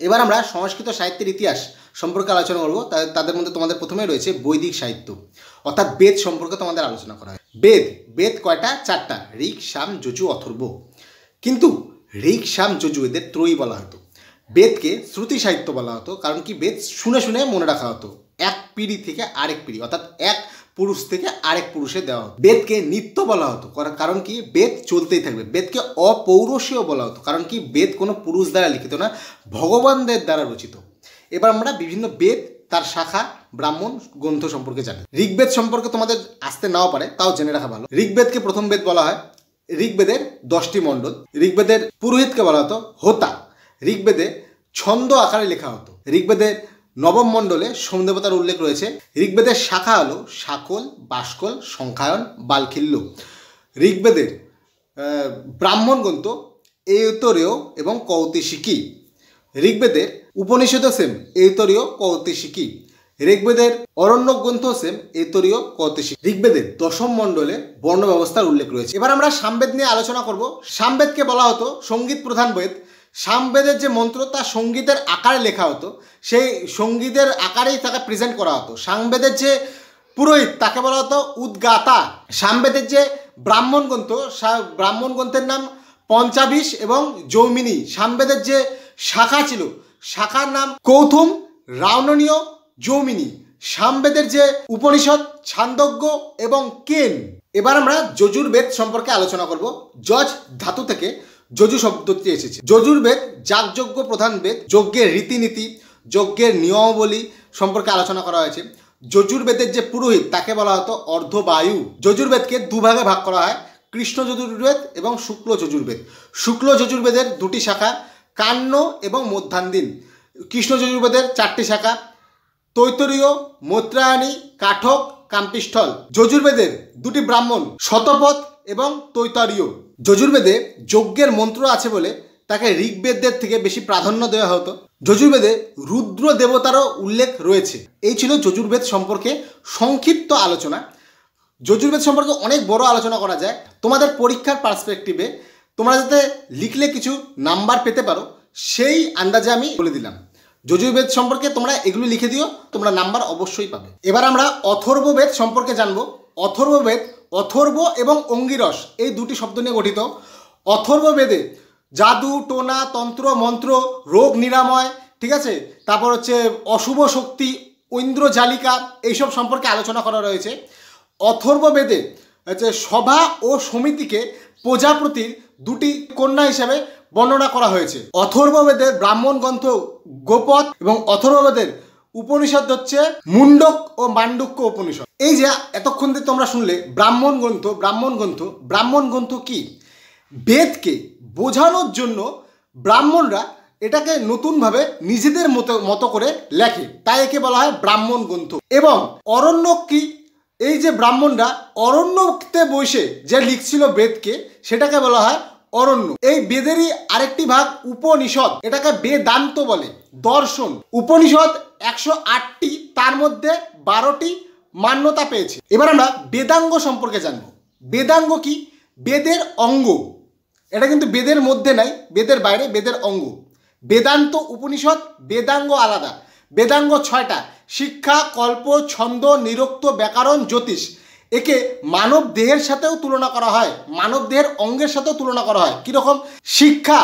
এবার আমরা সংস্কৃত সাহিত্যের ইতিহাস সম্পর্কে আলোচনা করব। তাদের মধ্যে তোমাদের প্রথমে রয়েছে বৈদিক সাহিত্য, অর্থাৎ বেদ সম্পর্কে তোমাদের আলোচনা করা হয়। বেদ কয়টা? 4টা, ঋক, সাম, যজু, অথর্ব। কিন্তু ঋক, সাম, যজু এদের ত্রয়ী বলা হতো। বেদকে শ্রুতি সাহিত্য বলা হতো, কারণ কি বেদ শুনে শুনে মনে রাখা হতো, এক পিঢ়ি থেকে আরেক পিঢ়ি, অর্থাৎ এক পুরুষ থেকে আরেক পুরুষে দেওয়া হতো। বেদকে নিত্য বলা হতো, কারণ কি বেদ চলতেই থাকবে। বেদকে অপৌরুষীয় বলা হতো, কারণ কি বেদ কোনো পুরুষ দ্বারা লিখিত না, ভগবানদের দ্বারা রচিত। এবার আমরা বিভিন্ন বেদ, তার শাখা, ব্রাহ্মণ, গ্রন্থ সম্পর্কে জানি। ঋগ্বেদ সম্পর্কে তোমাদের আসতে নাও পারে, তাও জেনে রাখা ভালো। ঋগ্বেদকে প্রথম বেদ বলা হয়। ঋগ্বেদের 10টি মণ্ডল। ঋগ্বেদের পুরোহিতকে বলা হতো হোতা। ঋগ্বেদে ছন্দ আকারে লেখা হতো। ঋগ্বেদের নবম মণ্ডলে সোমদেবতার উল্লেখ রয়েছে। ঋগ্বেদের শাখা হলো শাকল, বাষ্কল, সংখ্যায়ন, বালখিল্য। ঋগ্বেদের ব্রাহ্মণ গ্রন্থ এইতরেয় এবং কৌতিসিকী। ঋগ্বেদের উপনিষদ সেম এইতরীয় কৌতিসিকী। ঋগ্বেদের অরণ্যক গ্রন্থ সেম এইতরীয় কৌতিসিকী। ঋগ্বেদের 10ম মণ্ডলে বর্ণ ব্যবস্থার উল্লেখ রয়েছে। এবার আমরা সামবেদ নিয়ে আলোচনা করব। সামবেদকে বলা হতো সঙ্গীত প্রধান বেদ। সামবেদের যে মন্ত্র তা সঙ্গীতের আকারে লেখা হতো, সেই সঙ্গীতের আকারেই তাকে প্রেজেন্ট করা হতো। সামবেদের যে পুরোহিত তাকে বলা হতো উদ্গাতা। সামবেদের যে ব্রাহ্মণ গ্রন্থের নাম পঞ্চাবিশ এবং যৌমিনী। সামবেদের যে শাখা ছিল, শাখার নাম কৌথুম, রাউননীয়, যৌমিনী। সামবেদের যে উপনিষদ ছান্দোগ্য এবং কেন। এবার আমরা যজুর্বেদ সম্পর্কে আলোচনা করব। যজ ধাতু থেকে যজু শব্দটি এসেছে। যজুর্বেদ যাগযজ্ঞ প্রধান বেদ। যজ্ঞের রীতিনীতি, যজ্ঞের নিয়মাবলী সম্পর্কে আলোচনা করা হয়েছে। যজুর্বেদের যে পুরোহিত তাকে বলা হতো অর্ধবায়ু। যজুর্বেদকে দুভাগে ভাগ করা হয়, কৃষ্ণ যজুর্বেদ এবং শুক্ল যজুর্বেদ। শুক্ল যজুর্বেদের 2টি শাখা, কাণ্য এবং মধ্যান্দিন। কৃষ্ণ যজুর্বেদের 4টি শাখা, তৈতরীয়, মৈত্রায়ণী, কাঠক, কাম্পিষ্ঠল। যজুর্বেদের 2টি ব্রাহ্মণ, শতপথ এবং তৈতরীয়। যজুর্বেদে যজ্ঞের মন্ত্র আছে বলে তাকে ঋগ্বেদের থেকে বেশি প্রাধান্য দেওয়া হতো। যজুর্বেদে রুদ্র দেবতারও উল্লেখ রয়েছে। এই ছিল যজুর্বেদ সম্পর্কে সংক্ষিপ্ত আলোচনা। যজুর্বেদ সম্পর্কে অনেক বড় আলোচনা করা যায়। তোমাদের পরীক্ষার পার্সপেক্টিভে তোমরা যাতে লিখলে কিছু নাম্বার পেতে পারো, সেই আন্দাজে আমি বলে দিলাম। যজুর্বেদ সম্পর্কে তোমরা এগুলো লিখে দিও, তোমরা নাম্বার অবশ্যই পাবে। এবার আমরা অথর্ববেদ সম্পর্কে জানবো। অথর্ববেদ অথর্ব এবং অঙ্গিরস এই 2টি শব্দ নিয়ে গঠিত। অথর্ববেদে জাদু, টোনা, তন্ত্র, মন্ত্র, রোগ নিরাময়, ঠিক আছে, তারপর হচ্ছে অশুভ শক্তি, ঐন্দ্রজালিকা, এইসব সম্পর্কে আলোচনা করা রয়েছে। অথর্ববেদে হচ্ছে সভা ও সমিতিকে প্রজাপতির 2টি কন্যা হিসাবে বর্ণনা করা হয়েছে। অথর্ববেদের ব্রাহ্মণ গ্রন্থ গোপদ এবং অথর্ববেদের উপনিষদ হচ্ছে মুন্ডক ও মান্ডুক্য উপনিষদ। এই যে এতক্ষণ ধরে তোমরা শুনলে ব্রাহ্মণ গ্রন্থ কি? বেদকে বোঝানোর জন্য ব্রাহ্মণরা এটাকে নতুনভাবে নিজেদের মতো করে লেখে, তাই একে বলা হয় ব্রাহ্মণ গ্রন্থ। এবং অরণ্যক কি? এই যে ব্রাহ্মণরা অরণ্যতে বসে যে লিখছিল বেদকে, সেটাকে বলা হয় অরণ্য। এই বেদেরই আরেকটি ভাগ উপনিষদ, এটাকে বেদান্ত বলে, দর্শন। উপনিষদ 108টি, তার মধ্যে 12টি মান্যতা পেয়েছে। এবার আমরা বেদাঙ্গ সম্পর্কে জানবো। বেদাঙ্গ কি? বেদের অঙ্গ। এটা কিন্তু বেদের মধ্যে নাই, বেদের বাইরে, বেদের অঙ্গ। বেদান্ত, উপনিষদ, বেদাঙ্গ আলাদা। বেদাঙ্গ 6টা: শিক্ষা, কল্প, ছন্দ, নিরুক্ত, ব্যাকরণ, জ্যোতিষ। একে মানব দেহের সাথেও তুলনা করা হয়, মানব দেহের অঙ্গের সাথেও তুলনা করা হয়। কীরকম? শিক্ষা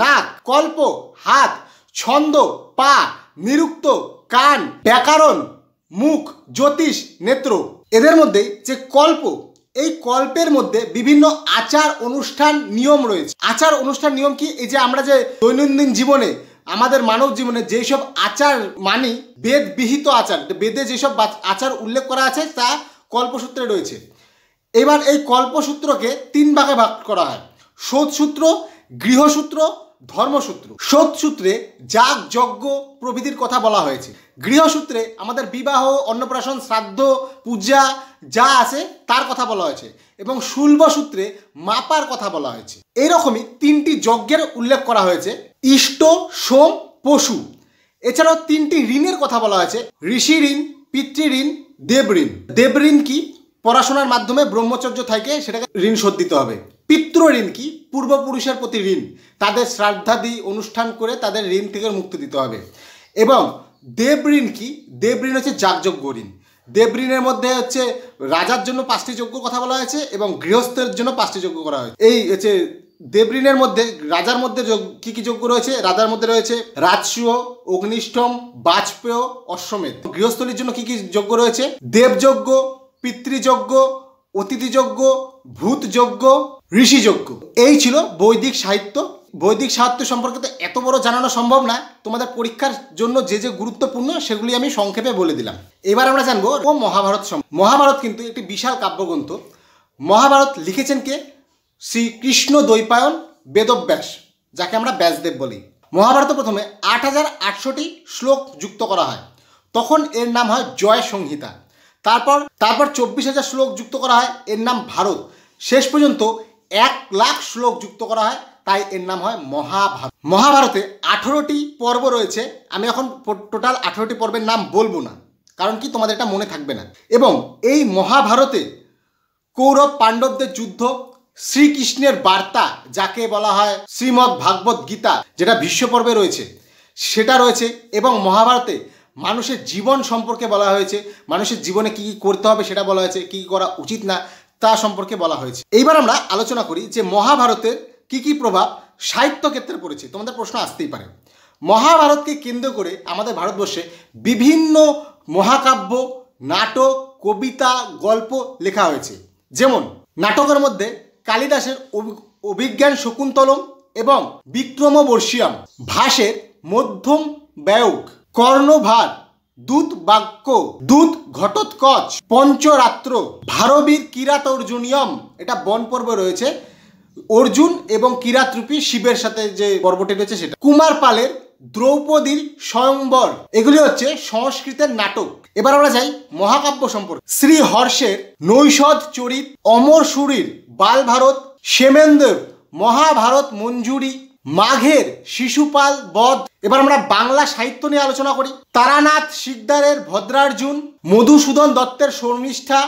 নাক, কল্প হাত, ছন্দ পা, নিরুক্ত কান, ব্যাকরণ মুখ, জ্যোতিষ নেত্র। এদের মধ্যে যে কল্প, এই কল্পের মধ্যে বিভিন্ন আচার অনুষ্ঠান নিয়ম রয়েছে। আচার অনুষ্ঠান নিয়ম কি? এই যে আমরা যে দৈনন্দিন জীবনে, আমাদের মানব জীবনে যেই সব আচার মানি, বেদ বিহিত আচার, বেদে যেসব আচার উল্লেখ করা আছে তা কল্পসূত্রে রয়েছে। এবার এই কল্পসূত্রকে 3 ভাগে ভাগ করা হয়: শোধসূত্র, গৃহসূত্র, ধর্মসূত্র। শোধসূত্রে যাগ, যজ্ঞ প্রভৃতির কথা বলা হয়েছে। গৃহসূত্রে আমাদের বিবাহ, অন্নপ্রাশন, শ্রাদ্ধ, পূজা যা আছে তার কথা বলা হয়েছে। এবং শুল্বসূত্রে মাপার কথা বলা হয়েছে। এইরকমই 3টি যজ্ঞের উল্লেখ করা হয়েছে: ইষ্ট, সোম, পশু। এছাড়াও 3টি ঋণের কথা বলা হয়েছে: ঋষি ঋণ, পিতৃঋণ, দেবঋণ। দেবঋণ কি? পড়াশোনার মাধ্যমে ব্রহ্মচর্য থেকে সেটাকে ঋণ শোধ দিতে হবে। পিতৃ ঋণ কি? পূর্বপুরুষের প্রতি ঋণ, তাদের শ্রাদ্ধাদি অনুষ্ঠান করে তাদের ঋণ থেকে মুক্তি দিতে হবে। এবং দেব ঋণ কি? দেব ঋণ হচ্ছে যাগযজ্ঞ ঋণ। দেব ঋণের মধ্যে হচ্ছে রাজার জন্য 5টি যজ্ঞ কথা বলা হয়েছে এবং গৃহস্থের জন্য 5টি যজ্ঞ করা হয়েছে। এই হচ্ছে দেব ঋণের মধ্যে রাজার মধ্যে কি কি যজ্ঞ রয়েছে? রাজার মধ্যে রয়েছে রাজসূয়, অগ্নিষ্ঠম, বাজপেয়, অশ্বমেধ। গৃহস্থলীর জন্য কি কি যজ্ঞ রয়েছে? দেবযজ্ঞ, পিতৃযজ্ঞ, অতিথিযজ্ঞ, ভূতযজ্ঞ, ঋষিযজ্ঞ। এই ছিল বৈদিক সাহিত্য। বৈদিক সাহিত্য সম্পর্কে তো এত বড় জানানো সম্ভব না, তোমাদের পরীক্ষার জন্য যে যে গুরুত্বপূর্ণ সেগুলি আমি সংক্ষেপে বলে দিলাম। এবার আমরা জানবো মহাভারত। মহাভারত কিন্তু একটি বিশাল কাব্যগ্রন্থ। মহাভারত লিখেছেন কে? শ্রীকৃষ্ণ দ্বৈপায়ন বেদব্যাস, যাকে আমরা ব্যাসদেব বলি। মহাভারতে প্রথমে 8008টি শ্লোক যুক্ত করা হয়, তখন এর নাম হয় জয় সংহিতা। তারপর 24,000 শ্লোক যুক্ত করা হয়, এর নাম ভারত। শেষ পর্যন্ত 1,00,000 শ্লোক যুক্ত করা হয়, তাই এর নাম হয় মহাভারত। মহাভারতে 18টি পর্ব রয়েছে। আমি এখন টোটাল 18টি পর্বের নাম বলবো না, কারণ কি তোমাদের এটা মনে থাকবে না। এবং এই মহাভারতে কৌরব পাণ্ডবদের যুদ্ধ, শ্রীকৃষ্ণের বার্তা যাকে বলা হয় শ্রীমদ্ ভাগবত গীতা, যেটা ভীষ্ম পর্বে রয়েছে, সেটা রয়েছে। এবং মহাভারতে মানুষের জীবন সম্পর্কে বলা হয়েছে, মানুষের জীবনে কী কী করতে হবে সেটা বলা হয়েছে, কী কী করা উচিত না তা সম্পর্কে বলা হয়েছে। এইবার আমরা আলোচনা করি যে মহাভারতের কী কী প্রভাব সাহিত্য ক্ষেত্রে পড়েছে। তোমাদের প্রশ্ন আসতেই পারে। মহাভারতকে কেন্দ্র করে আমাদের ভারতবর্ষে বিভিন্ন মহাকাব্য, নাটক, কবিতা, গল্প লেখা হয়েছে। যেমন নাটকের মধ্যে কালিদাসের অভিজ্ঞান শকুন্তলম এবং বিক্রমবর্ষিয়াম, ভাসের মধ্যম ব্যয়ক, কর্ণভার, দূত বাক্য, দূত ঘটোৎকচ, পঞ্চরাত্র, ভারবীর কিরাতর্জুনিয়ম, এটা বন পর্ব রয়েছে, অর্জুন এবং কিরাতরূপী শিবের সাথে যে পর্বটি রয়েছে সেটা, কুমার পালের দ্রৌপদীর স্বয়ংবর, এগুলি হচ্ছে সংস্কৃতের নাটক। এবার আমরা যাই মহাকাব্য সম্পর্কে। শ্রী হর্ষের নৈষদ চরিত, অমর সুরীর বালভারত, সেমেন্দ্রের মহাভারত মঞ্জুরি, মাঘের শিশুপাল বধ। এবার আমরা বাংলা সাহিত্য নিয়ে আলোচনা করি। তারানাথ শিকদারের ভদ্রার্জুন, মধুসূদন দত্তের শর্মিষ্ঠা,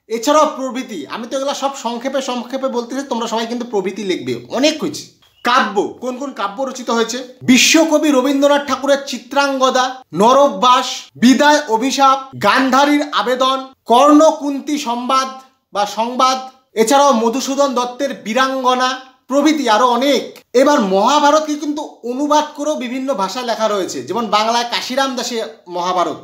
এছাড়াও প্রভৃতি। আমি তো এগুলো সব সংক্ষেপে বলতেছি, তোমরা সবাই কিন্তু প্রভৃতি লিখবে, অনেক হয়েছে। কাব্য, কোন কোন কাব্য রচিত হয়েছে? বিশ্বকবি রবীন্দ্রনাথ ঠাকুরের চিত্রাঙ্গদা, নরব্যাস, বিদায় অভিশাপ, গান্ধারীর আবেদন, কর্ণকুন্তী সংবাদ বা সংবাদ, এছাড়াও মধুসূদন দত্তের বীরাঙ্গনা প্রভৃতি আরো অনেক। এবার মহাভারতকে কিন্তু অনুবাদ করেও বিভিন্ন ভাষায় লেখা রয়েছে। যেমন বাংলায় কাশিরাম দাসের মহাভারত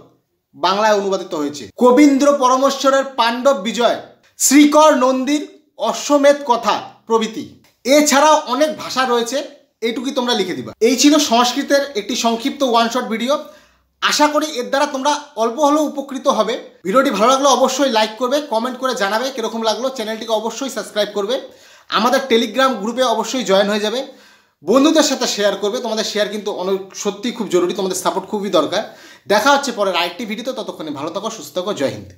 বাংলায় অনুবাদিত হয়েছে, কবীন্দ্র পরমেশ্বরের পাণ্ডব বিজয়, শ্রীকর নন্দীর অশ্বমেধ কথা প্রভৃতি। এছাড়াও অনেক ভাষা রয়েছে, এইটুকুই তোমরা লিখে দিবা। এই ছিল সংস্কৃতের একটি সংক্ষিপ্ত ওয়ান শট ভিডিও। আশা করি এর দ্বারা তোমরা অল্প হলেও উপকৃত হবে। ভিডিওটি ভালো লাগলে অবশ্যই লাইক করবে, কমেন্ট করে জানাবে কীরকম লাগলো। চ্যানেলটিকে অবশ্যই সাবস্ক্রাইব করবে, আমাদের টেলিগ্রাম গ্রুপে অবশ্যই জয়েন হয়ে যাবে, বন্ধুদের সাথে শেয়ার করবে। তোমাদের শেয়ার কিন্তু অনেক সত্যিই খুব জরুরি, তোমাদের সাপোর্ট খুবই দরকার। দেখা হচ্ছে পরের আরেকটি ভিডিওতে। ততক্ষণে ভালো থাকো, সুস্থ থাকো, জয় হিন্দ।